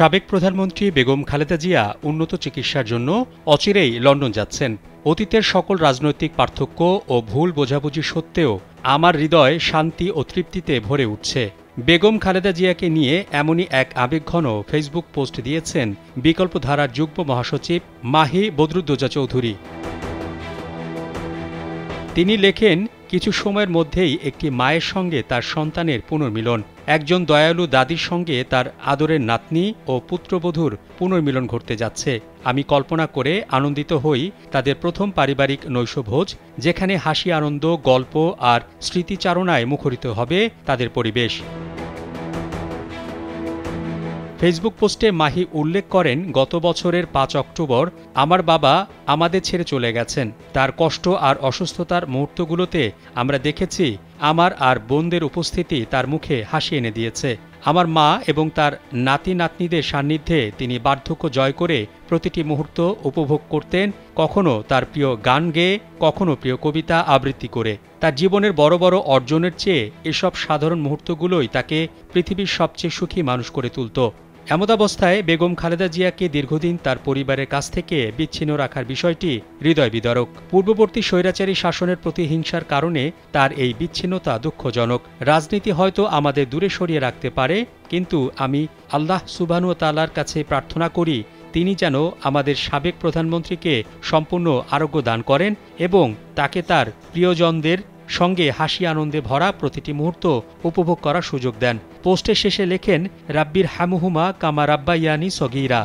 সাবেক প্রধানমন্ত্রী বেগম খালেদা জিয়া উন্নত চিকিৎসার জন্য অচিরেই লন্ডন যাচ্ছেন। অতীতের সকল রাজনৈতিক পার্থক্য ও ভুল বোঝাবুঝি সত্ত্বেও আমার হৃদয় শান্তি ও তৃপ্তিতে ভরে উঠছে। বেগম খালেদা জিয়াকে নিয়ে এমনই এক আবেগঘন ফেসবুক পোস্ট দিয়েছেন বিকল্পধারার যুগ্ম মহাসচিব মাহি বদরুদ্দোজা চৌধুরী। তিনি লেখেন, কিছু সময়ের মধ্যেই একটি মায়ের সঙ্গে তার সন্তানের পুনর্মিলন, একজন দয়ালু দাদির সঙ্গে তার আদরের নাতনি ও পুত্রবধূর পুনর্মিলন ঘটতে যাচ্ছে। আমি কল্পনা করে আনন্দিত হই তাদের প্রথম পারিবারিক নৈশভোজ, যেখানে হাসি, আনন্দ, গল্প আর স্মৃতিচারণায় মুখরিত হবে তাদের পরিবেশ। ফেসবুক পোস্টে মাহি উল্লেখ করেন, গত বছরের ৫ অক্টোবর আমার বাবা আমাদের ছেড়ে চলে গেছেন। তার কষ্ট আর অসুস্থতার মুহূর্তগুলোতে আমরা দেখেছি আমার আর বোনদের উপস্থিতি তার মুখে হাসি এনে দিয়েছে। আমার মা এবং তার নাতি নাতনিদের সান্নিধ্যে তিনি বার্ধক্য জয় করে প্রতিটি মুহূর্ত উপভোগ করতেন, কখনো তার প্রিয় গান গেয়ে, কখনো প্রিয় কবিতা আবৃত্তি করে। তার জীবনের বড় বড় অর্জনের চেয়ে এসব সাধারণ মুহূর্তগুলোই তাকে পৃথিবীর সবচেয়ে সুখী মানুষ করে তুলত। এমতাবস্থায় বেগম খালেদা জিয়াকে দীর্ঘদিন তার পরিবারের কাছ থেকে বিচ্ছিন্ন রাখার বিষয়টি হৃদয় বিদারক। পূর্ববর্তী স্বৈরাচারী শাসনের প্রতিহিংসার কারণে তার এই বিচ্ছিন্নতা দুঃখজনক। রাজনীতি হয়তো আমাদের দূরে সরিয়ে রাখতে পারে, কিন্তু আমি আল্লাহ সুবহানাহু ওয়া তাআলার কাছে প্রার্থনা করি তিনি যেন আমাদের সাবেক প্রধানমন্ত্রীকে সম্পূর্ণ আরোগ্য দান করেন এবং তাকে তার প্রিয়জনদের সঙ্গে হাসি আনন্দে ভরা প্রতিটি মুহূর্ত উপভোগ করার সুযোগ দেন। পোস্টের শেষে লেখেন, রাব্বির হামহুমা কামা রাব্বায়ানি সগীরা।